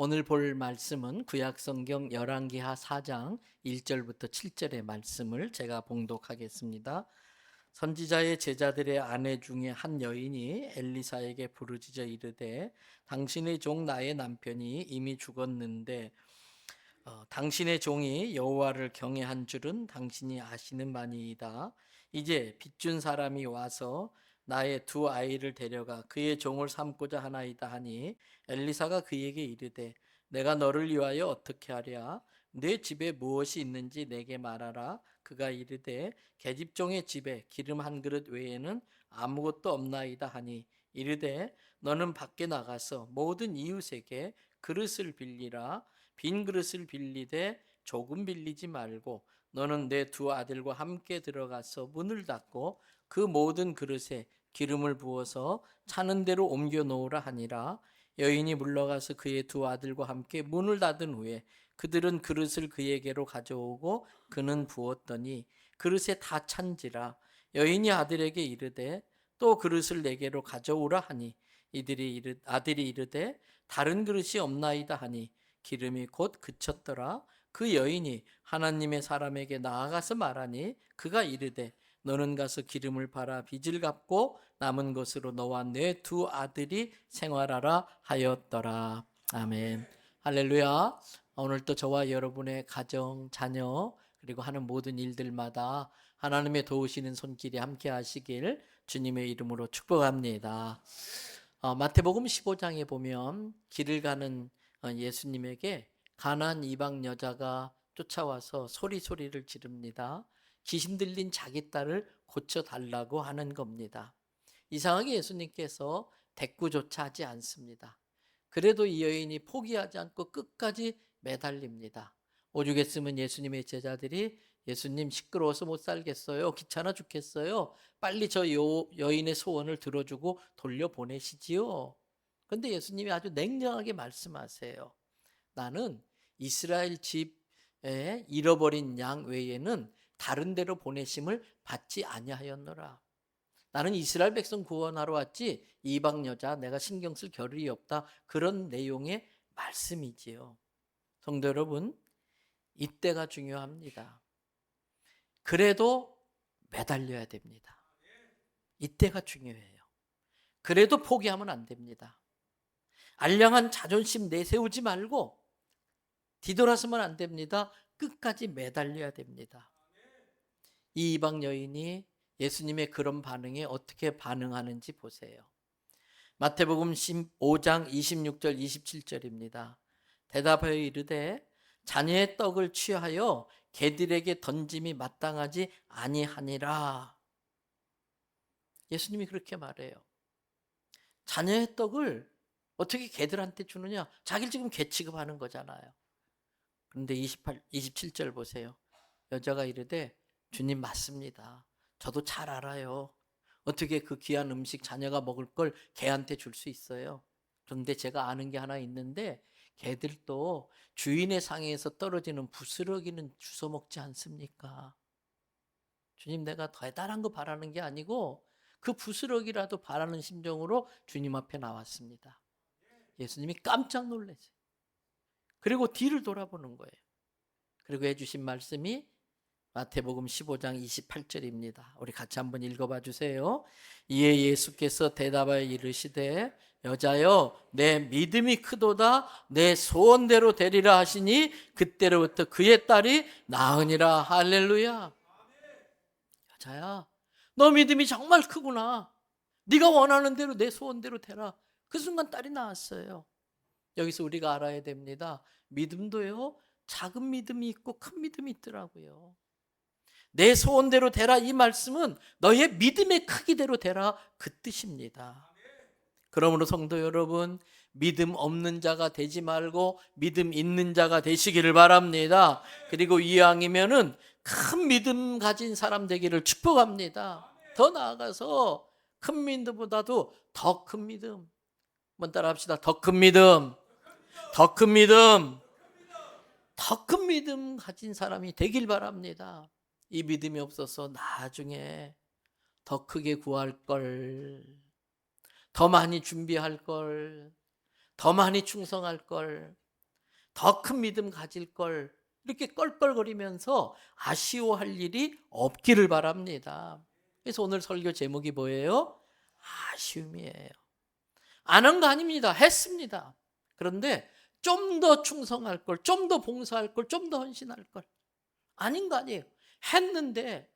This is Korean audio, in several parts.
오늘 볼 말씀은 구약성경 열왕기하 4장 1절부터 7절의 말씀을 제가 봉독하겠습니다. 선지자의 제자들의 아내 중에 한 여인이 엘리사에게 부르짖어 이르되 당신의 종 나의 남편이 이미 죽었는데 당신의 종이 여호와를 경외한 줄은 당신이 아시는 바니이다. 이제 빚준 사람이 와서 나의 두 아이를 데려가 그의 종을 삼고자 하나이다 하니 엘리사가 그에게 이르되 내가 너를 위하여 어떻게 하랴? 내 집에 무엇이 있는지 내게 말하라. 그가 이르되 계집종의 집에 기름 한 그릇 외에는 아무것도 없나이다 하니 이르되 너는 밖에 나가서 모든 이웃에게 그릇을 빌리라. 빈 그릇을 빌리되 조금 빌리지 말고 너는 내 두 아들과 함께 들어가서 문을 닫고 그 모든 그릇에 기름을 부어서 차는 대로 옮겨 놓으라 하니라. 여인이 물러가서 그의 두 아들과 함께 문을 닫은 후에 그들은 그릇을 그에게로 가져오고 그는 부었더니 그릇에 다 찬지라. 여인이 아들에게 이르되 또 그릇을 내게로 가져오라 하니 아들이 이르되 다른 그릇이 없나이다 하니 기름이 곧 그쳤더라. 그 여인이 하나님의 사람에게 나아가서 말하니 그가 이르되 너는 가서 기름을 팔아 빚을 갚고 남은 것으로 너와 내 두 아들이 생활하라 하였더라. 아멘. 할렐루야. 오늘도 저와 여러분의 가정, 자녀 그리고 하는 모든 일들마다 하나님의 도우시는 손길이 함께 하시길 주님의 이름으로 축복합니다. 마태복음 15장에 보면 길을 가는 예수님에게 가난한 이방 여자가 쫓아와서 소리를 지릅니다. 귀신 들린 자기 딸을 고쳐달라고 하는 겁니다. 이상하게 예수님께서 대꾸조차 하지 않습니다. 그래도 이 여인이 포기하지 않고 끝까지 매달립니다. 오죽했으면 예수님의 제자들이 예수님 시끄러워서 못 살겠어요. 귀찮아 죽겠어요. 빨리 저 여인의 소원을 들어주고 돌려보내시지요. 그런데 예수님이 아주 냉정하게 말씀하세요. 나는 이스라엘 집에 잃어버린 양 외에는 다른 데로 보내심을 받지 아니하였노라. 나는 이스라엘 백성 구원하러 왔지 이방 여자 내가 신경 쓸 겨를이 없다. 그런 내용의 말씀이지요. 성도 여러분, 이때가 중요합니다. 그래도 매달려야 됩니다. 이때가 중요해요. 그래도 포기하면 안 됩니다. 알량한 자존심 내세우지 말고 뒤돌아서면 안 됩니다. 끝까지 매달려야 됩니다. 이 이방 여인이 예수님의 그런 반응에 어떻게 반응하는지 보세요. 마태복음 15장 26절 27절입니다. 대답하여 이르되 자녀의 떡을 취하여 개들에게 던짐이 마땅하지 아니하니라. 예수님이 그렇게 말해요. 자녀의 떡을 어떻게 개들한테 주느냐? 자기를 지금 개 취급하는 거잖아요. 그런데 27절 보세요. 여자가 이르되 주님 맞습니다. 저도 잘 알아요. 어떻게 그 귀한 음식 자녀가 먹을 걸 개한테 줄 수 있어요? 그런데 제가 아는 게 하나 있는데 개들도 주인의 상에서 떨어지는 부스러기는 주워 먹지 않습니까? 주님 내가 대단한 거 바라는 게 아니고 그 부스러기라도 바라는 심정으로 주님 앞에 나왔습니다. 예수님이 깜짝 놀라세요. 그리고 뒤를 돌아보는 거예요. 그리고 해주신 말씀이 마태복음 15장 28절입니다. 우리 같이 한번 읽어봐 주세요. 이에 예수께서 대답하여 이르시되 여자여 내 믿음이 크도다 내 소원대로 되리라 하시니 그때로부터 그의 딸이 나으니라. 할렐루야. 여자야 너 믿음이 정말 크구나. 네가 원하는 대로 내 소원대로 되라. 그 순간 딸이 나왔어요. 여기서 우리가 알아야 됩니다. 믿음도요 작은 믿음이 있고 큰 믿음이 있더라고요. 내 소원대로 되라 이 말씀은 너의 믿음의 크기대로 되라 그 뜻입니다. 그러므로 성도 여러분 믿음 없는 자가 되지 말고 믿음 있는 자가 되시기를 바랍니다. 그리고 이왕이면은 큰 믿음 가진 사람 되기를 축복합니다. 더 나아가서 큰 믿음보다도 더 큰 믿음. 한번 따라합시다. 더 큰 믿음. 더 큰 믿음. 더 큰 믿음 가진 사람이 되길 바랍니다. 이 믿음이 없어서 나중에 더 크게 구할 걸, 더 많이 준비할 걸, 더 많이 충성할 걸, 더 큰 믿음 가질 걸, 이렇게 껄껄거리면서 아쉬워할 일이 없기를 바랍니다. 그래서 오늘 설교 제목이 뭐예요? 아쉬움이에요. 안 한 거 아닙니다. 했습니다. 그런데 좀 더 충성할 걸, 좀 더 봉사할 걸, 좀 더 헌신할 걸. 아닌 거 아니에요. 했는데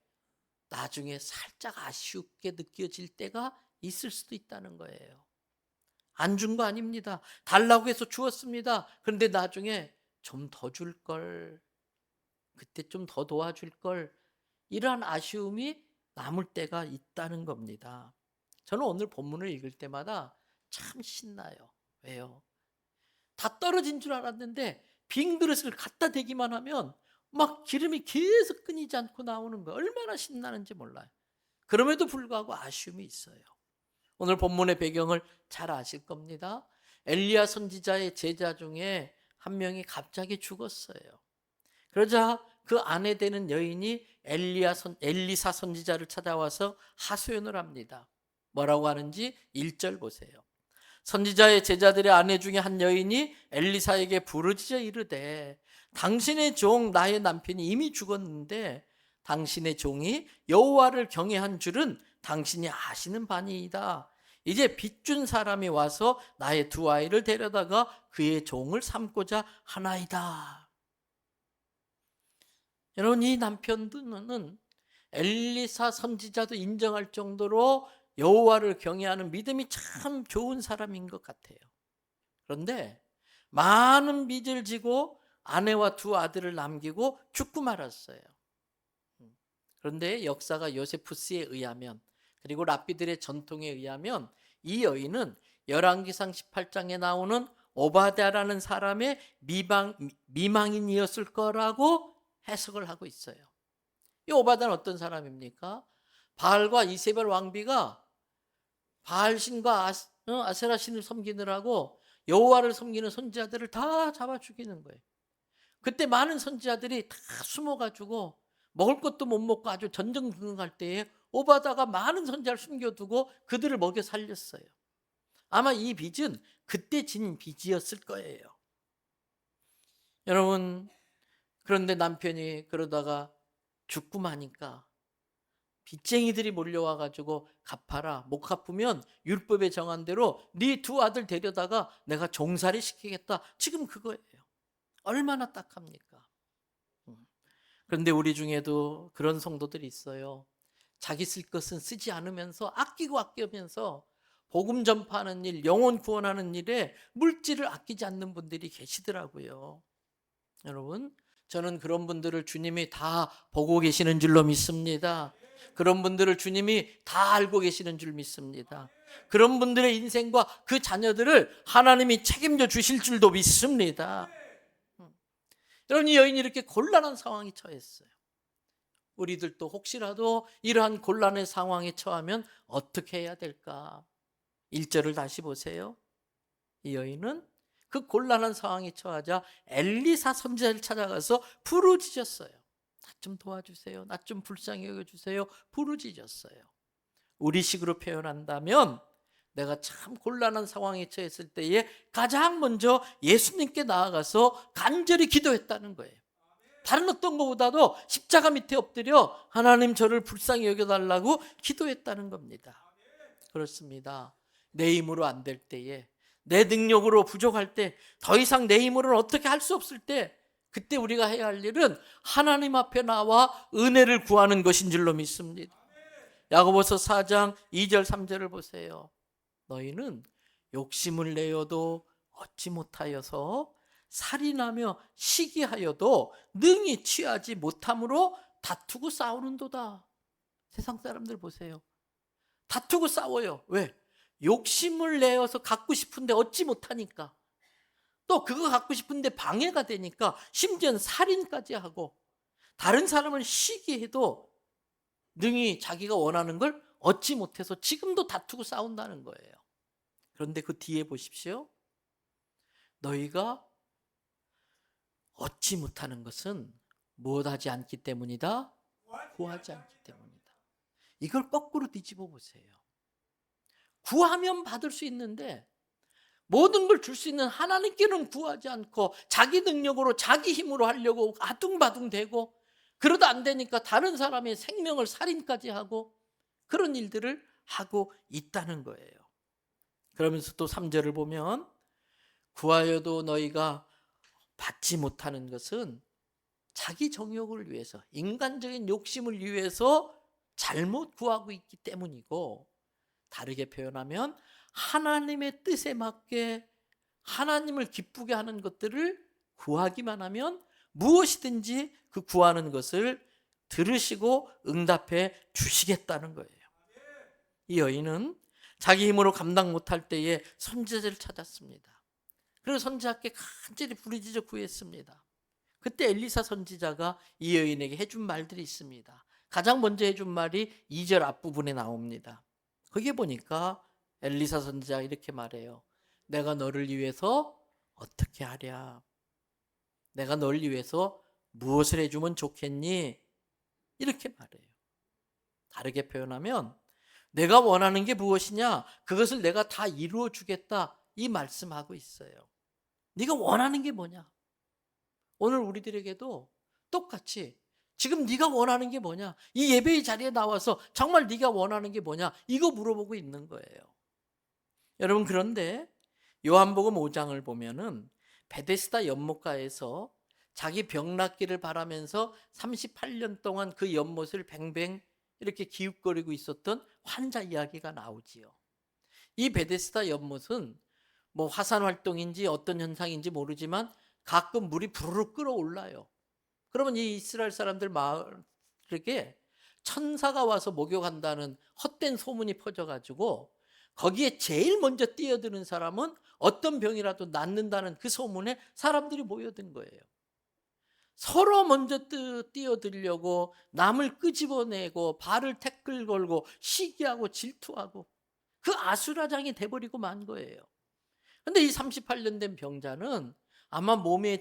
나중에 살짝 아쉽게 느껴질 때가 있을 수도 있다는 거예요. 안 준 거 아닙니다. 달라고 해서 주었습니다. 그런데 나중에 좀 더 줄 걸, 그때 좀 더 도와줄 걸, 이러한 아쉬움이 남을 때가 있다는 겁니다. 저는 오늘 본문을 읽을 때마다 참 신나요. 왜요? 다 떨어진 줄 알았는데 빈 그릇을 갖다 대기만 하면 막 기름이 계속 끊이지 않고 나오는 거예요. 얼마나 신나는지 몰라요. 그럼에도 불구하고 아쉬움이 있어요. 오늘 본문의 배경을 잘 아실 겁니다. 엘리야 선지자의 제자 중에 한 명이 갑자기 죽었어요. 그러자 그 아내 되는 여인이 엘리사 선지자를 찾아와서 하소연을 합니다. 뭐라고 하는지 1절 보세요. 선지자의 제자들의 아내 중에 한 여인이 엘리사에게 부르짖어 이르되 당신의 종 나의 남편이 이미 죽었는데 당신의 종이 여호와를 경외한 줄은 당신이 아시는 바니이다. 이제 빚준 사람이 와서 나의 두 아이를 데려다가 그의 종을 삼고자 하나이다. 여러분, 이 남편은 엘리사 선지자도 인정할 정도로 여호와를 경외하는 믿음이 참 좋은 사람인 것 같아요. 그런데 많은 빚을 지고 아내와 두 아들을 남기고 죽고 말았어요. 그런데 역사가 요세푸스에 의하면, 그리고 랍비들의 전통에 의하면 이 여인은 열왕기상 18장에 나오는 오바댜라는 사람의 미망인이었을 거라고 해석을 하고 있어요. 이 오바댜는 어떤 사람입니까? 바알과 이세벨 왕비가 바알신과 아세라 신을 섬기느라고 여호와를 섬기는 선지자들을 다 잡아 죽이는 거예요. 그때 많은 선지자들이 다 숨어가지고 먹을 것도 못 먹고 아주 전전긍긍할 때에 오바다가 많은 선지자를 숨겨두고 그들을 먹여 살렸어요. 아마 이 빚은 그때 진 빚이었을 거예요. 여러분, 그런데 남편이 그러다가 죽고 마니까 빚쟁이들이 몰려와가지고 갚아라. 못 갚으면 율법에 정한 대로 네 두 아들 데려다가 내가 종살이 시키겠다. 지금 그거예요. 얼마나 딱합니까? 그런데 우리 중에도 그런 성도들이 있어요. 자기 쓸 것은 쓰지 않으면서 아끼면서 복음 전파하는 일, 영혼 구원하는 일에 물질을 아끼지 않는 분들이 계시더라고요. 여러분, 저는 그런 분들을 주님이 다 보고 계시는 줄로 믿습니다. 그런 분들을 주님이 다 알고 계시는 줄 믿습니다. 그런 분들의 인생과 그 자녀들을 하나님이 책임져 주실 줄도 믿습니다. 여러분, 이 여인이 이렇게 곤란한 상황에 처했어요. 우리들도 혹시라도 이러한 곤란의 상황에 처하면 어떻게 해야 될까? 1절을 다시 보세요. 이 여인은 그 곤란한 상황에 처하자 엘리사 선지자를 찾아가서 부르짖었어요. 나 좀 도와주세요. 나 좀 불쌍히 여겨주세요. 부르짖었어요. 우리식으로 표현한다면 내가 참 곤란한 상황에 처했을 때에 가장 먼저 예수님께 나아가서 간절히 기도했다는 거예요. 다른 어떤 것보다도 십자가 밑에 엎드려 하나님 저를 불쌍히 여겨달라고 기도했다는 겁니다. 그렇습니다. 내 힘으로 안 될 때에, 내 능력으로 부족할 때, 더 이상 내 힘으로는 어떻게 할 수 없을 때, 그때 우리가 해야 할 일은 하나님 앞에 나와 은혜를 구하는 것인 줄로 믿습니다. 야고보서 4장 2절 3절을 보세요. 너희는 욕심을 내어도 얻지 못하여서 살인하며 시기하여도 능히 취하지 못함으로 다투고 싸우는도다. 세상 사람들 보세요. 다투고 싸워요. 왜? 욕심을 내어서 갖고 싶은데 얻지 못하니까. 또 그거 갖고 싶은데 방해가 되니까 심지어는 살인까지 하고, 다른 사람을 시기해도 능히 자기가 원하는 걸 얻지 못해서 지금도 다투고 싸운다는 거예요. 그런데 그 뒤에 보십시오. 너희가 얻지 못하는 것은 무엇하지 않기 때문이다? 구하지 않기 때문이다. 이걸 거꾸로 뒤집어 보세요. 구하면 받을 수 있는데 모든 걸 줄 수 있는 하나님께는 구하지 않고 자기 능력으로 자기 힘으로 하려고 아둥바둥 대고, 그러다 안 되니까 다른 사람의 생명을 살인까지 하고 그런 일들을 하고 있다는 거예요. 그러면서 또 3절을 보면 구하여도 너희가 받지 못하는 것은 자기 정욕을 위해서, 인간적인 욕심을 위해서 잘못 구하고 있기 때문이고, 다르게 표현하면 하나님의 뜻에 맞게 하나님을 기쁘게 하는 것들을 구하기만 하면 무엇이든지 그 구하는 것을 들으시고 응답해 주시겠다는 거예요. 이 여인은 자기 힘으로 감당 못할 때에 선지자를 찾았습니다. 그리고 선지자께 간절히 부르짖어 구했습니다. 그때 엘리사 선지자가 이 여인에게 해준 말들이 있습니다. 가장 먼저 해준 말이 2절 앞부분에 나옵니다. 거기에 보니까 엘리사 선지자가 이렇게 말해요. 내가 너를 위해서 어떻게 하랴? 내가 너를 위해서 무엇을 해주면 좋겠니? 이렇게 말해요. 다르게 표현하면 내가 원하는 게 무엇이냐? 그것을 내가 다 이루어 주겠다, 이 말씀하고 있어요. 네가 원하는 게 뭐냐? 오늘 우리들에게도 똑같이 지금 네가 원하는 게 뭐냐? 이 예배의 자리에 나와서 정말 네가 원하는 게 뭐냐? 이거 물어보고 있는 거예요. 여러분, 그런데 요한복음 5장을 보면은 베데스다 연못가에서 자기 병 낫기를 바라면서 38년 동안 그 연못을 뱅뱅 이렇게 기웃거리고 있었던 환자 이야기가 나오지요. 이 베데스다 연못은 뭐 화산 활동인지 어떤 현상인지 모르지만 가끔 물이 부르륵 끓어올라요. 그러면 이 이스라엘 사람들 마을에게 천사가 와서 목욕한다는 헛된 소문이 퍼져가지고 거기에 제일 먼저 뛰어드는 사람은 어떤 병이라도 낫는다는 그 소문에 사람들이 모여든 거예요. 서로 먼저 뛰어들려고 남을 끄집어내고 발을 태클 걸고 시기하고 질투하고 그 아수라장이 돼버리고 만 거예요. 근데 이 38년 된 병자는 아마 몸에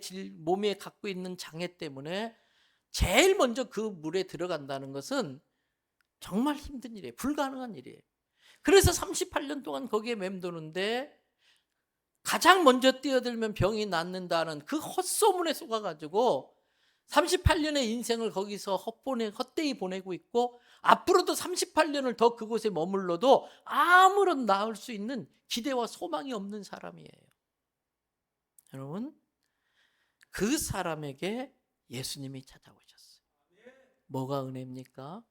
갖고 있는 장애 때문에 제일 먼저 그 물에 들어간다는 것은 정말 힘든 일이에요. 불가능한 일이에요. 그래서 38년 동안 거기에 맴도는데 가장 먼저 뛰어들면 병이 낫는다는 그 헛소문에 속아가지고 38년의 인생을 거기서 헛되이 보내고 있고, 앞으로도 38년을 더 그곳에 머물러도 아무런 나을 수 있는 기대와 소망이 없는 사람이에요. 여러분, 그 사람에게 예수님이 찾아오셨어요. 뭐가 은혜입니까?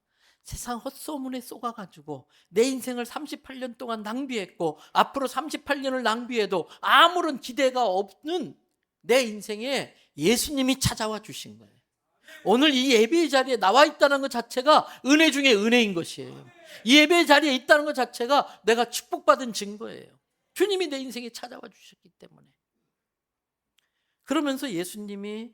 세상 헛소문에 쏘가가지고 내 인생을 38년 동안 낭비했고 앞으로 38년을 낭비해도 아무런 기대가 없는 내 인생에 예수님이 찾아와 주신 거예요. 오늘 이 예배의 자리에 나와 있다는 것 자체가 은혜 중에 은혜인 것이에요. 이 예배의 자리에 있다는 것 자체가 내가 축복받은 증거예요. 주님이 내 인생에 찾아와 주셨기 때문에. 그러면서 예수님이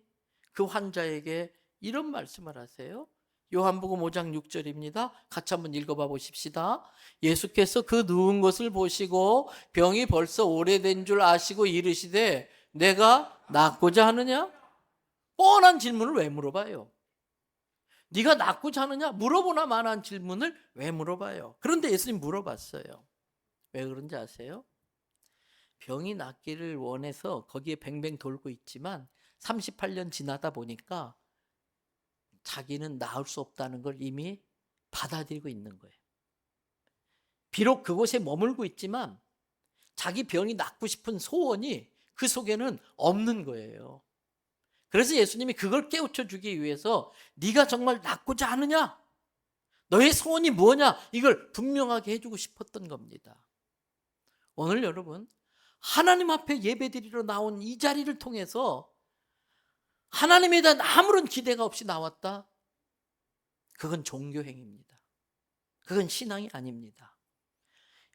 그 환자에게 이런 말씀을 하세요. 요한복음 5장 6절입니다. 같이 한번 읽어봐 보십시다. 예수께서 그 누운 것을 보시고 병이 벌써 오래된 줄 아시고 이르시되 내가 낫고자 하느냐? 뻔한 질문을 왜 물어봐요? 네가 낫고자 하느냐? 물어보나 마나한 질문을 왜 물어봐요? 그런데 예수님 물어봤어요. 왜 그런지 아세요? 병이 낫기를 원해서 거기에 뱅뱅 돌고 있지만 38년 지나다 보니까 자기는 나을 수 없다는 걸 이미 받아들이고 있는 거예요. 비록 그곳에 머물고 있지만 자기 병이 낫고 싶은 소원이 그 속에는 없는 거예요. 그래서 예수님이 그걸 깨우쳐 주기 위해서 네가 정말 낫고자 하느냐? 너의 소원이 뭐냐? 이걸 분명하게 해주고 싶었던 겁니다. 오늘 여러분, 하나님 앞에 예배드리러 나온 이 자리를 통해서 하나님에 대한 아무런 기대가 없이 나왔다? 그건 종교행위입니다. 그건 신앙이 아닙니다.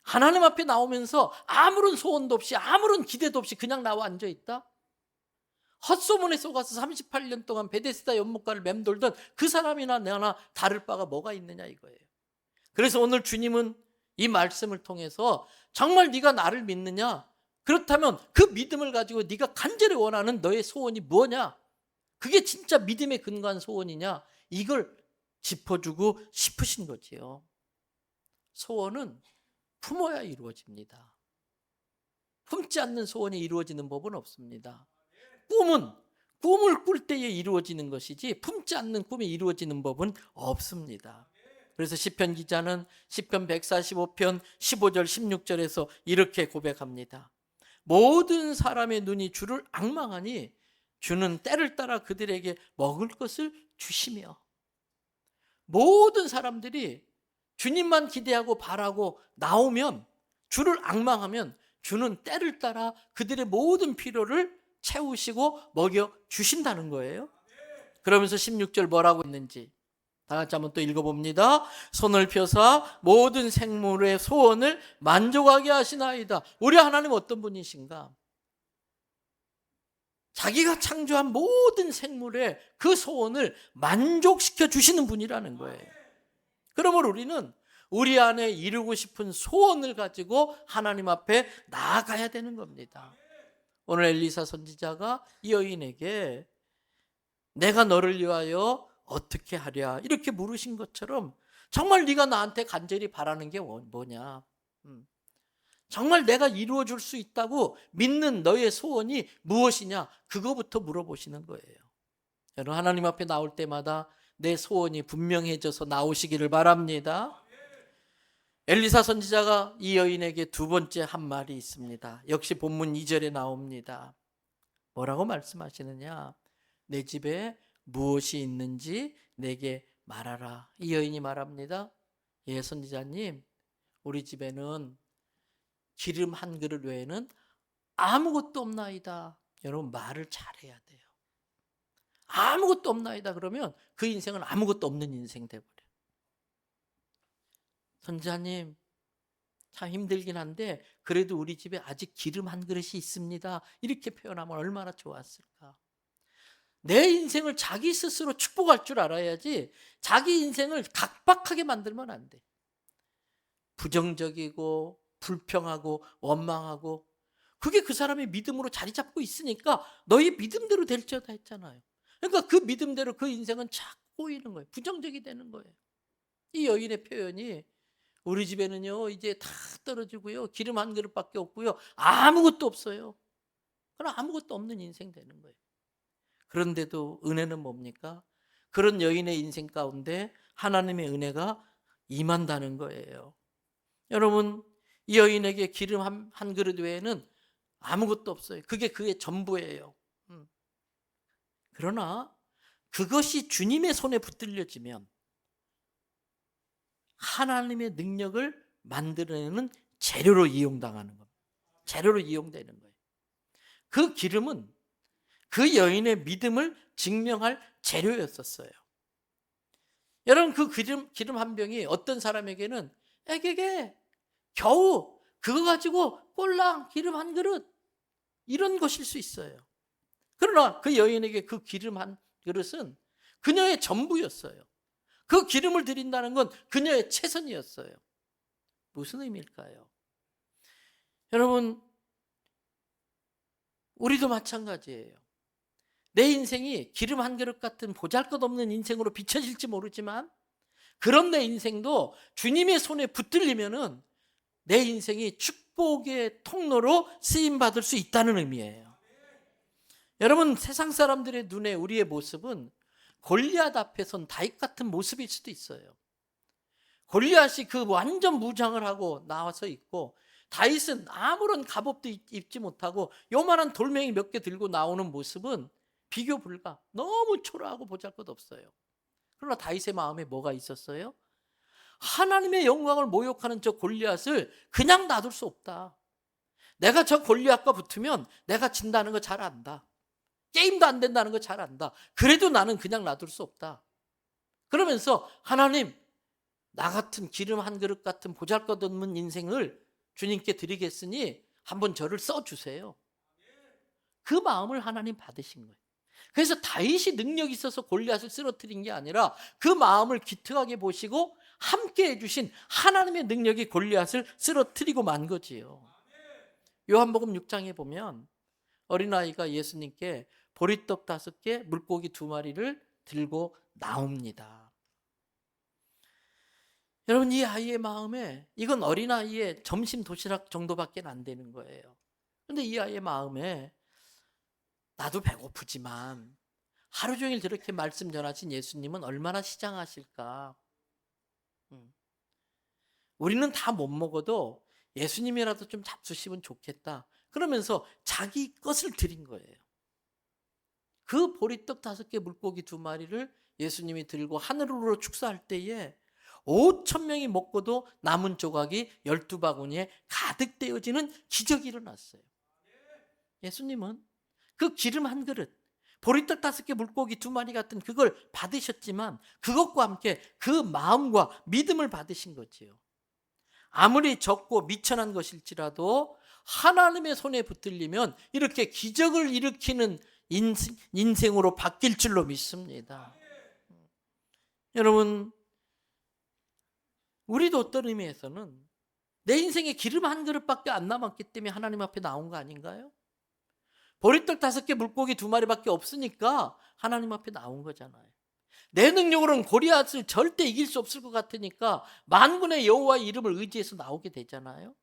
하나님 앞에 나오면서 아무런 소원도 없이 아무런 기대도 없이 그냥 나와 앉아있다? 헛소문에 속아서 38년 동안 베데스다 연못가를 맴돌던 그 사람이나 나나 다를 바가 뭐가 있느냐 이거예요. 그래서 오늘 주님은 이 말씀을 통해서 정말 네가 나를 믿느냐? 그렇다면 그 믿음을 가지고 네가 간절히 원하는 너의 소원이 뭐냐? 그게 진짜 믿음에 근거한 소원이냐? 이걸 짚어주고 싶으신 거지요. 소원은 품어야 이루어집니다. 품지 않는 소원이 이루어지는 법은 없습니다. 꿈을 꿀 때에 이루어지는 것이지 품지 않는 꿈이 이루어지는 법은 없습니다. 그래서 시편 기자는 시편 145편 15절 16절에서 이렇게 고백합니다. 모든 사람의 눈이 주를 앙망하니 주는 때를 따라 그들에게 먹을 것을 주시며. 모든 사람들이 주님만 기대하고 바라고 나오면, 주를 앙망하면 주는 때를 따라 그들의 모든 필요를 채우시고 먹여 주신다는 거예요. 그러면서 16절 뭐라고 했는지 다 같이 한번 또 읽어봅니다. 손을 펴사 모든 생물의 소원을 만족하게 하시나이다. 우리 하나님 어떤 분이신가? 자기가 창조한 모든 생물의 그 소원을 만족시켜 주시는 분이라는 거예요. 그러므로 우리는 우리 안에 이루고 싶은 소원을 가지고 하나님 앞에 나아가야 되는 겁니다. 오늘 엘리사 선지자가 이 여인에게 내가 너를 위하여 어떻게 하랴 이렇게 물으신 것처럼 정말 네가 나한테 간절히 바라는 게 뭐냐, 정말 내가 이루어 줄 수 있다고 믿는 너의 소원이 무엇이냐, 그거부터 물어보시는 거예요. 여러분, 하나님 앞에 나올 때마다 내 소원이 분명해져서 나오시기를 바랍니다. 엘리사 선지자가 이 여인에게 두 번째 한 말이 있습니다. 역시 본문 2절에 나옵니다. 뭐라고 말씀하시느냐? 내 집에 무엇이 있는지 내게 말하라. 이 여인이 말합니다. 예, 선지자님, 우리 집에는 기름 한 그릇 외에는 아무것도 없나이다. 여러분, 말을 잘해야 돼요. 아무것도 없나이다 그러면 그 인생은 아무것도 없는 인생 돼버려요. 선지자님, 참 힘들긴 한데 그래도 우리 집에 아직 기름 한 그릇이 있습니다. 이렇게 표현하면 얼마나 좋았을까. 내 인생을 자기 스스로 축복할 줄 알아야지 자기 인생을 각박하게 만들면 안 돼. 부정적이고 불평하고 원망하고, 그게 그 사람의 믿음으로 자리 잡고 있으니까 너희 믿음대로 될지어다 했잖아요. 그러니까 그 믿음대로 그 인생은 자꾸 꼬이는 거예요. 부정적이 되는 거예요. 이 여인의 표현이 우리 집에는요 이제 다 떨어지고요 기름 한 그릇밖에 없고요 아무것도 없어요. 그럼 아무것도 없는 인생 되는 거예요. 그런데도 은혜는 뭡니까? 그런 여인의 인생 가운데 하나님의 은혜가 임한다는 거예요. 여러분, 이 여인에게 기름 한 그릇 외에는 아무것도 없어요. 그게 그의 전부예요. 그러나 그것이 주님의 손에 붙들려지면 하나님의 능력을 만들어내는 재료로 이용당하는 겁니다. 재료로 이용되는 거예요. 그 기름은 그 여인의 믿음을 증명할 재료였었어요. 여러분, 그 기름 한 병이 어떤 사람에게는 에게게 겨우 그거 가지고 꼴랑 기름 한 그릇 이런 것일 수 있어요. 그러나 그 여인에게 그 기름 한 그릇은 그녀의 전부였어요. 그 기름을 드린다는 건 그녀의 최선이었어요. 무슨 의미일까요? 여러분, 우리도 마찬가지예요. 내 인생이 기름 한 그릇 같은 보잘것없는 인생으로 비춰질지 모르지만 그런 내 인생도 주님의 손에 붙들리면은 내 인생이 축복의 통로로 쓰임받을 수 있다는 의미예요. 여러분, 세상 사람들의 눈에 우리의 모습은 골리앗 앞에 선 다윗 같은 모습일 수도 있어요. 골리앗이 그 완전 무장을 하고 나와서 있고 다윗은 아무런 갑옷도 입지 못하고 요만한 돌멩이 몇 개 들고 나오는 모습은 비교 불가. 너무 초라하고 보잘것없어요. 그러나 다윗의 마음에 뭐가 있었어요? 하나님의 영광을 모욕하는 저 골리앗을 그냥 놔둘 수 없다. 내가 저 골리앗과 붙으면 내가 진다는 거 잘 안다. 게임도 안 된다는 거 잘 안다. 그래도 나는 그냥 놔둘 수 없다. 그러면서 하나님, 나 같은 기름 한 그릇 같은 보잘것없는 인생을 주님께 드리겠으니 한번 저를 써주세요. 그 마음을 하나님 받으신 거예요. 그래서 다윗이 능력이 있어서 골리앗을 쓰러뜨린 게 아니라 그 마음을 기특하게 보시고 함께 해주신 하나님의 능력이 골리앗을 쓰러뜨리고 만 거지요. 요한복음 6장에 보면 어린아이가 예수님께 보리떡 5개, 물고기 2마리를 들고 나옵니다. 여러분, 이 아이의 마음에 이건 어린아이의 점심 도시락 정도밖에 안 되는 거예요. 근데 이 아이의 마음에 나도 배고프지만 하루 종일 저렇게 말씀 전하신 예수님은 얼마나 시장하실까. 우리는 다 못 먹어도 예수님이라도 좀 잡수시면 좋겠다. 그러면서 자기 것을 드린 거예요. 그 보리떡 5개 물고기 2마리를 예수님이 들고 하늘으로 축사할 때에 5,000명이 먹고도 남은 조각이 12바구니에 가득 되어지는 기적이 일어났어요. 예수님은 그 기름 한 그릇, 보리떡 5개 물고기 2마리 같은 그걸 받으셨지만 그것과 함께 그 마음과 믿음을 받으신 거지요. 아무리 적고 미천한 것일지라도 하나님의 손에 붙들리면 이렇게 기적을 일으키는 인생으로 바뀔 줄로 믿습니다. 여러분, 우리도 어떤 의미에서는 내 인생에 기름 한 그릇밖에 안 남았기 때문에 하나님 앞에 나온 거 아닌가요? 보리떡 5개 물고기 2마리밖에 없으니까 하나님 앞에 나온 거잖아요. 내 능력으로는 골리앗을 절대 이길 수 없을 것 같으니까 만군의 여호와의 이름을 의지해서 나오게 되잖아요.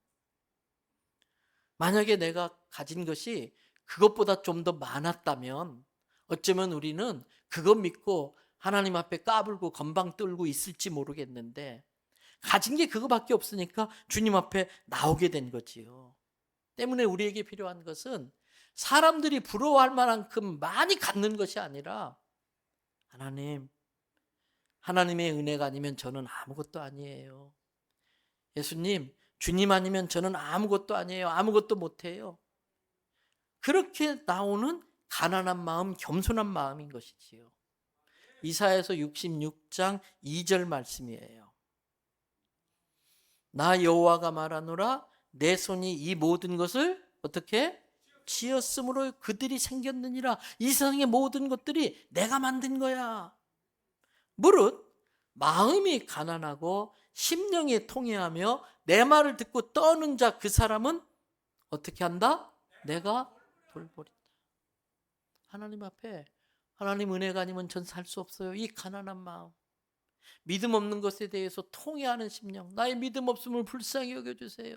만약에 내가 가진 것이 그것보다 좀 더 많았다면 어쩌면 우리는 그것 믿고 하나님 앞에 까불고 건방 떨고 있을지 모르겠는데 가진 게 그거밖에 없으니까 주님 앞에 나오게 된 거지요. 때문에 우리에게 필요한 것은 사람들이 부러워할 만큼 많이 갖는 것이 아니라 하나님의 은혜가 아니면 저는 아무것도 아니에요. 예수님, 주님 아니면 저는 아무것도 아니에요. 아무것도 못해요. 그렇게 나오는 가난한 마음, 겸손한 마음인 것이지요. 이사야서 66장 2절 말씀이에요. 나 여호와가 말하노라 내 손이 이 모든 것을 어떻게 지었으므로 그들이 생겼느니라. 이 세상의 모든 것들이 내가 만든 거야. 무릇 마음이 가난하고 심령이 통회하며 내 말을 듣고 떠는 자 그 사람은 어떻게 한다? 내가 돌보린다. 하나님 앞에 하나님 은혜가 아니면 전 살 수 없어요. 이 가난한 마음, 믿음 없는 것에 대해서 통회하는 심령, 나의 믿음 없음을 불쌍히 여겨주세요.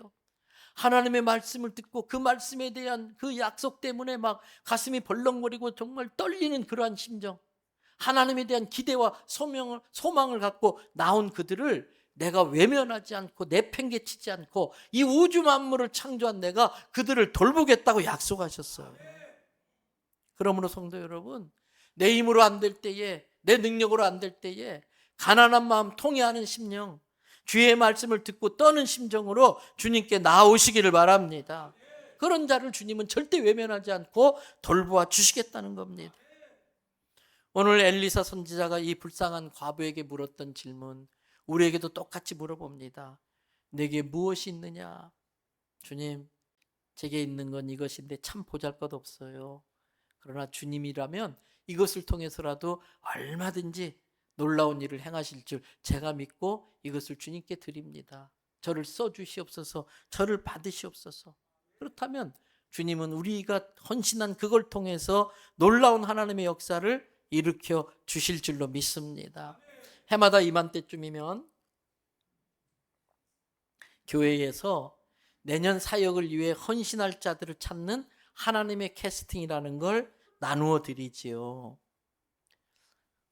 하나님의 말씀을 듣고 그 말씀에 대한 그 약속 때문에 막 가슴이 벌렁거리고 정말 떨리는 그러한 심정, 하나님에 대한 기대와 소망을 갖고 나온 그들을 내가 외면하지 않고 내팽개치지 않고 이 우주 만물을 창조한 내가 그들을 돌보겠다고 약속하셨어요. 그러므로 성도 여러분, 내 힘으로 안 될 때에, 내 능력으로 안 될 때에 가난한 마음 통회하는 심령, 주의 말씀을 듣고 떠는 심정으로 주님께 나오시기를 바랍니다. 그런 자를 주님은 절대 외면하지 않고 돌보아 주시겠다는 겁니다. 오늘 엘리사 선지자가 이 불쌍한 과부에게 물었던 질문, 우리에게도 똑같이 물어봅니다. 내게 무엇이 있느냐? 주님, 제게 있는 건 이것인데 참 보잘것없어요. 그러나 주님이라면 이것을 통해서라도 얼마든지 놀라운 일을 행하실 줄 제가 믿고 이것을 주님께 드립니다. 저를 써주시옵소서, 저를 받으시옵소서. 그렇다면 주님은 우리가 헌신한 그걸 통해서 놀라운 하나님의 역사를 일으켜 주실 줄로 믿습니다. 해마다 이맘때쯤이면 교회에서 내년 사역을 위해 헌신할 자들을 찾는 하나님의 캐스팅이라는 걸 나누어 드리지요.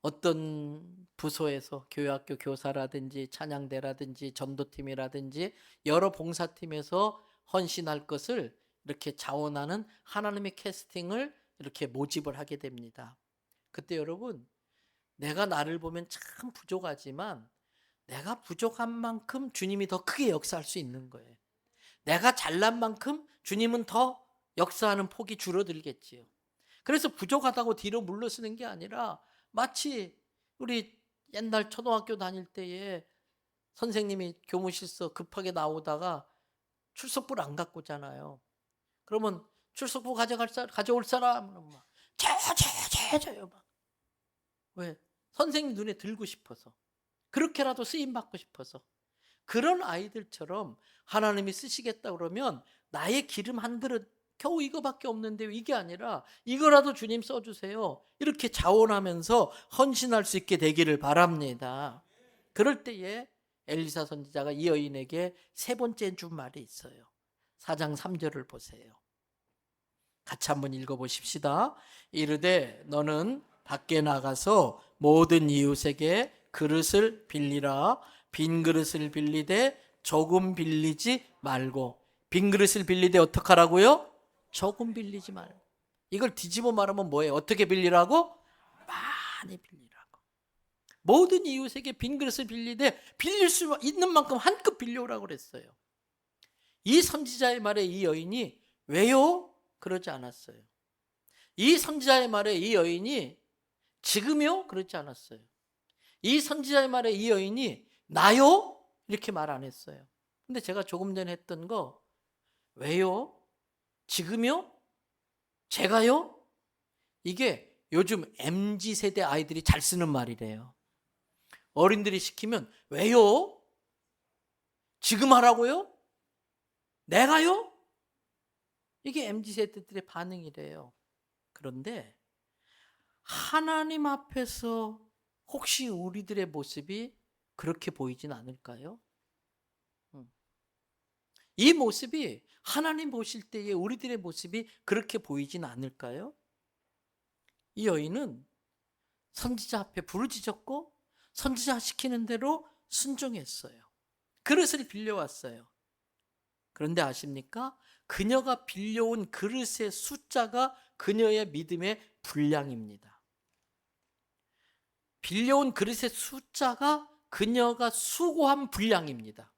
어떤 부서에서 교회학교 교사라든지 찬양대라든지 전도팀이라든지 여러 봉사팀에서 헌신할 것을 이렇게 자원하는 하나님의 캐스팅을 이렇게 모집을 하게 됩니다. 그때 여러분, 내가 나를 보면 참 부족하지만 내가 부족한 만큼 주님이 더 크게 역사할 수 있는 거예요. 내가 잘난 만큼 주님은 더 역사하는 폭이 줄어들겠지요. 그래서 부족하다고 뒤로 물러서는 게 아니라 마치 우리 옛날 초등학교 다닐 때에 선생님이 교무실서 급하게 나오다가 출석부를 안 갖고 오잖아요. 그러면 출석부 가져올 사람 막 저요 막. 왜? 선생님 눈에 들고 싶어서, 그렇게라도 쓰임 받고 싶어서. 그런 아이들처럼 하나님이 쓰시겠다 그러면 나의 기름 한 그릇 겨우 이거밖에 없는데 이게 아니라 이거라도 주님 써주세요. 이렇게 자원하면서 헌신할 수 있게 되기를 바랍니다. 그럴 때에 엘리사 선지자가 이 여인에게 세 번째 준 말이 있어요. 4장 3절을 보세요. 같이 한번 읽어보십시다. 이르되 너는 밖에 나가서 모든 이웃에게 그릇을 빌리라. 빈 그릇을 빌리되 조금 빌리지 말고. 빈 그릇을 빌리되 어떡하라고요? 조금 빌리지 말고. 이걸 뒤집어 말하면 뭐예요? 어떻게 빌리라고? 많이 빌리라고. 모든 이웃에게 빈 그릇을 빌리되 빌릴 수 있는 만큼 한껏 빌려오라고 그랬어요. 이 선지자의 말에 이 여인이 왜요? 그러지 않았어요. 이 선지자의 말에 이 여인이 지금요? 그러지 않았어요. 이 선지자의 말에 이 여인이 나요? 이렇게 말 안 했어요. 근데 제가 조금 전에 했던 거 왜요? 지금요? 제가요? 이게 요즘 MZ세대 아이들이 잘 쓰는 말이래요. 어른들이 시키면 왜요? 지금 하라고요? 내가요? 이게 MZ세대들의 반응이래요. 그런데 하나님 앞에서 혹시 우리들의 모습이 그렇게 보이진 않을까요? 이 모습이 하나님 보실 때에 우리들의 모습이 그렇게 보이진 않을까요? 이 여인은 선지자 앞에 부르짖었고 선지자 시키는 대로 순종했어요. 그릇을 빌려왔어요. 그런데 아십니까? 그녀가 빌려온 그릇의 숫자가 그녀의 믿음의 분량입니다. 빌려온 그릇의 숫자가 그녀가 수고한 분량입니다.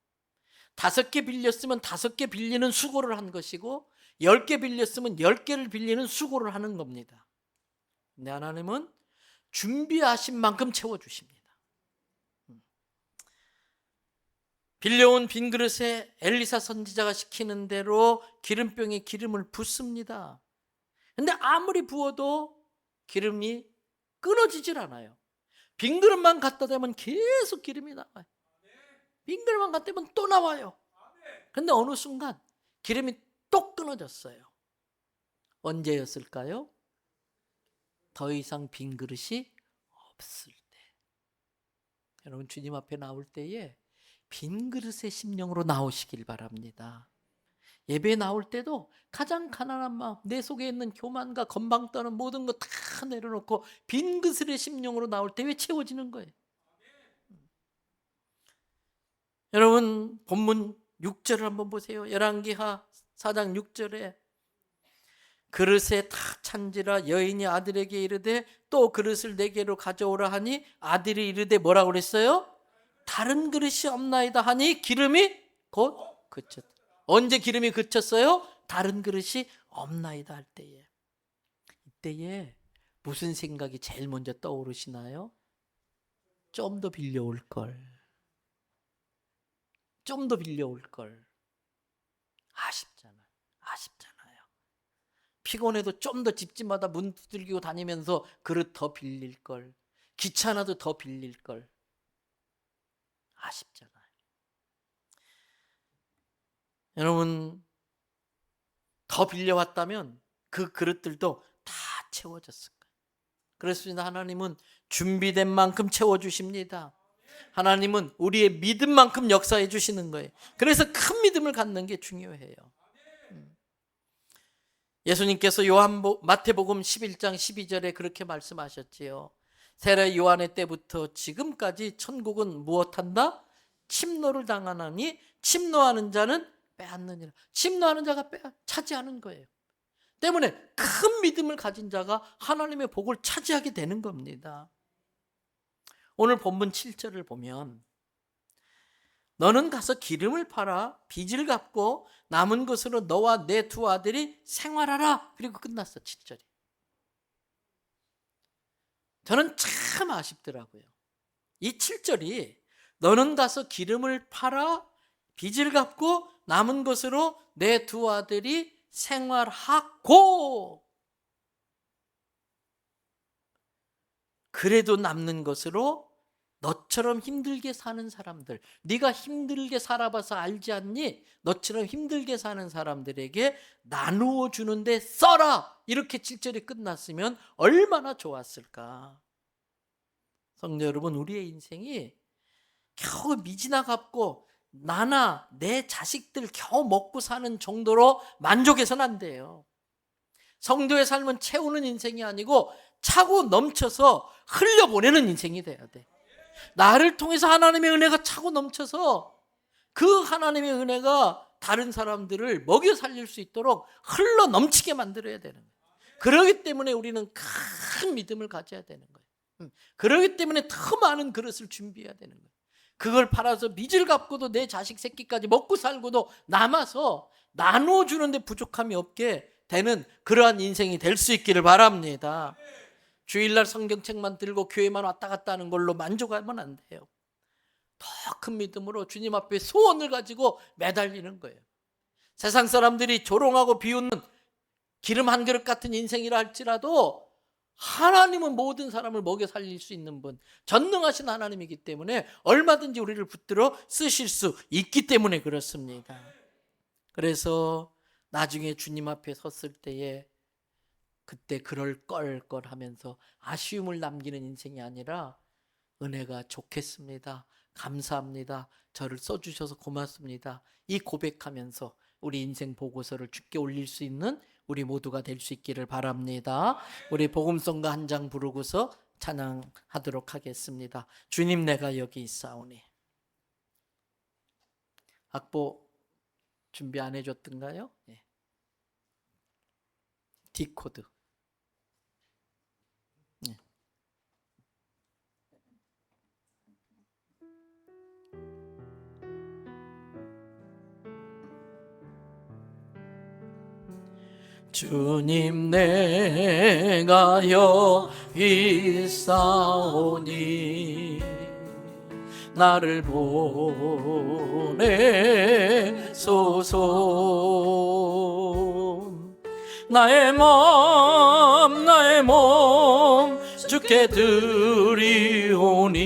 5개 빌렸으면 5개 빌리는 수고를 한 것이고 10개 빌렸으면 10개를 빌리는 수고를 하는 겁니다. 근데 하나님은 준비하신 만큼 채워주십니다. 빌려온 빈 그릇에 엘리사 선지자가 시키는 대로 기름병에 기름을 붓습니다. 근데 아무리 부어도 기름이 끊어지질 않아요. 빈 그릇만 갖다 대면 계속 기름이 나와요. 빈 그릇만 갖다 대면 또 나와요. 근데 어느 순간 기름이 또 끊어졌어요. 언제였을까요? 더 이상 빈 그릇이 없을 때. 여러분 주님 앞에 나올 때에 빈 그릇의 심령으로 나오시길 바랍니다. 예배에 나올 때도 가장 가난한 마음, 내 속에 있는 교만과 건방 떠는 모든 거 다 내려놓고 빈 그릇의 심령으로 나올 때 왜 채워지는 거예요? 여러분 본문 6절을 한번 보세요. 열왕기하 4장 6절에 그릇에 다 찬지라 여인이 아들에게 이르되 또 그릇을 4개로 가져오라 하니 아들이 이르되 뭐라고 그랬어요? 다른 그릇이 없나이다 하니 기름이 곧 그쳤다. 언제 기름이 그쳤어요? 다른 그릇이 없나이다 할 때에. 이때에 무슨 생각이 제일 먼저 떠오르시나요? 좀 더 빌려올 걸. 좀 더 빌려올 걸. 아쉽잖아요. 피곤해도 좀 더 집집마다 문 두들기고 다니면서 그릇 더 빌릴 걸. 귀찮아도 더 빌릴 걸. 아쉽잖아요. 여러분 더 빌려왔다면 그 그릇들도 다 채워졌을 거예요. 그렇습니다. 하나님은 준비된 만큼 채워주십니다. 하나님은 우리의 믿음만큼 역사해 주시는 거예요. 그래서 큰 믿음을 갖는 게 중요해요. 예수님께서 마태복음 11장 12절에 그렇게 말씀하셨지요. 세례 요한의 때부터 지금까지 천국은 무엇한다? 침노를 당하나니 침노하는 자는 빼앗느니라. 침노하는 자가 차지하는 거예요. 때문에 큰 믿음을 가진 자가 하나님의 복을 차지하게 되는 겁니다. 오늘 본문 7절을 보면 너는 가서 기름을 팔아 빚을 갚고 남은 것으로 너와 내 2 아들이 생활하라. 그리고 끝났어. 7절이. 저는 참 아쉽더라고요. 이 7절이 너는 가서 기름을 팔아 빚을 갚고 남은 것으로 내 2 아들이 생활하고 그래도 남는 것으로 너처럼 힘들게 사는 사람들, 네가 힘들게 살아봐서 알지 않니? 너처럼 힘들게 사는 사람들에게 나누어 주는데 써라. 이렇게 7절이 끝났으면 얼마나 좋았을까. 성도 여러분, 우리의 인생이 겨우 미지나 갚고 나나 내 자식들 겨우 먹고 사는 정도로 만족해서는 안 돼요. 성도의 삶은 채우는 인생이 아니고 차고 넘쳐서 흘려보내는 인생이 돼야 돼. 나를 통해서 하나님의 은혜가 차고 넘쳐서 그 하나님의 은혜가 다른 사람들을 먹여 살릴 수 있도록 흘러 넘치게 만들어야 되는 거예요. 그렇기 때문에 우리는 큰 믿음을 가져야 되는 거예요. 그렇기 때문에 더 많은 그릇을 준비해야 되는 거예요. 그걸 팔아서 빚을 갚고도 내 자식 새끼까지 먹고 살고도 남아서 나눠주는데 부족함이 없게 되는 그러한 인생이 될 수 있기를 바랍니다. 주일날 성경책만 들고 교회만 왔다 갔다 하는 걸로 만족하면 안 돼요. 더 큰 믿음으로 주님 앞에 소원을 가지고 매달리는 거예요. 세상 사람들이 조롱하고 비웃는 기름 한 그릇 같은 인생이라 할지라도 하나님은 모든 사람을 먹여 살릴 수 있는 분, 전능하신 하나님이기 때문에 얼마든지 우리를 붙들어 쓰실 수 있기 때문에 그렇습니다. 그래서 나중에 주님 앞에 섰을 때에 그때 그럴 걸 하면서 아쉬움을 남기는 인생이 아니라 은혜가 좋겠습니다, 감사합니다, 저를 써주셔서 고맙습니다, 이 고백하면서 우리 인생 보고서를 주께 올릴 수 있는 우리 모두가 될 수 있기를 바랍니다. 우리 복음성가 한 장 부르고서 찬양하도록 하겠습니다. 주님 내가 여기 있사오니. 악보 준비 안 해줬던가요? 네. D코드. 네. 주님 내가 여기 있사오니 나를 보내소서. 나의 몸 주께 드리오니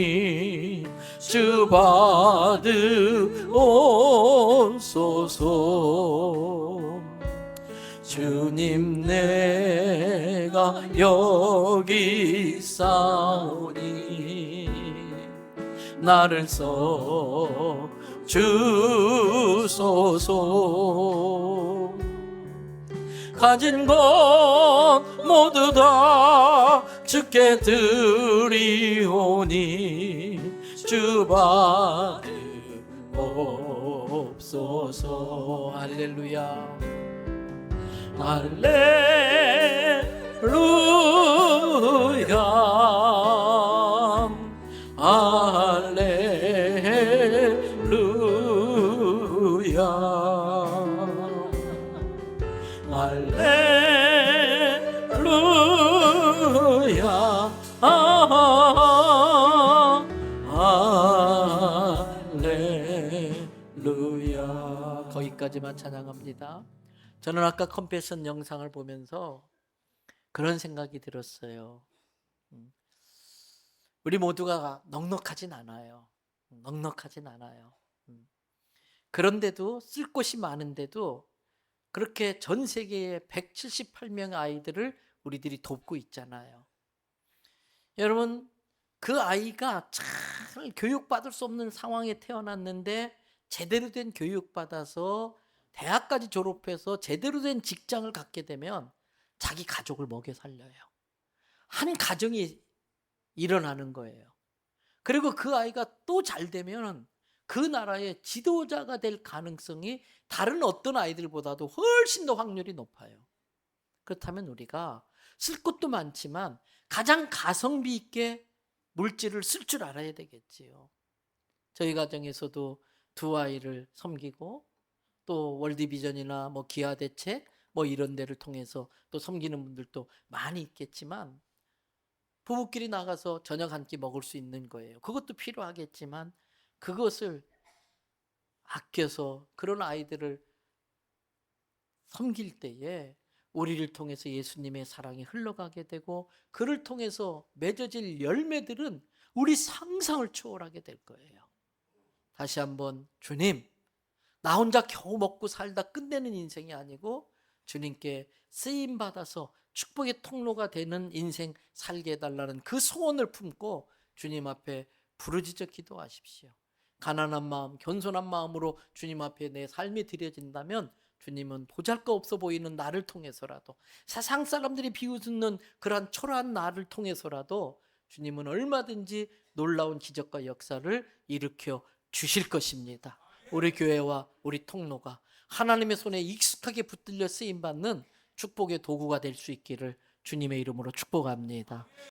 주 받으옵소서. 주님 내가 여기 있사오니 나를 써주소서. 가진 것 모두 다 주께 드리오니 주 받으옵소서. 할렐루야. 할렐루야. 할렐루야. 할렐루야. 할렐루야. 거기까지만 찬양합니다. 저는 아까 컴패션 영상을 보면서 그런 생각이 들었어요. 우리 모두가 넉넉하진 않아요. 넉넉하진 않아요. 그런데도 쓸 곳이 많은데도 그렇게 전 세계의 178명 아이들을 우리들이 돕고 있잖아요. 여러분, 그 아이가 잘 교육받을 수 없는 상황에 태어났는데 제대로 된 교육받아서 대학까지 졸업해서 제대로 된 직장을 갖게 되면 자기 가족을 먹여 살려요. 한 가정이 일어나는 거예요. 그리고 그 아이가 또 잘 되면 그 나라의 지도자가 될 가능성이 다른 어떤 아이들보다도 훨씬 더 확률이 높아요. 그렇다면 우리가 쓸 것도 많지만 가장 가성비 있게 물질을 쓸 줄 알아야 되겠지요. 저희 가정에서도 두 아이를 섬기고 또 월드비전이나 뭐 기아대책 뭐 이런 데를 통해서 또 섬기는 분들도 많이 있겠지만 부부끼리 나가서 저녁 한 끼 먹을 수 있는 거예요. 그것도 필요하겠지만 그것을 아껴서 그런 아이들을 섬길 때에 우리를 통해서 예수님의 사랑이 흘러가게 되고 그를 통해서 맺어질 열매들은 우리 상상을 초월하게 될 거예요. 다시 한번 주님, 나 혼자 겨우 먹고 살다 끝내는 인생이 아니고 주님께 쓰임받아서 축복의 통로가 되는 인생 살게 해달라는 그 소원을 품고 주님 앞에 부르짖어 기도하십시오. 가난한 마음, 겸손한 마음으로 주님 앞에 내 삶이 드려진다면 주님은 보잘것없어 보이는 나를 통해서라도, 세상 사람들이 비웃는 그러한 초라한 나를 통해서라도 주님은 얼마든지 놀라운 기적과 역사를 일으켜 주실 것입니다. 우리 교회와 우리 통로가 하나님의 손에 익숙하게 붙들려 쓰임받는 축복의 도구가 될 수 있기를 주님의 이름으로 축복합니다.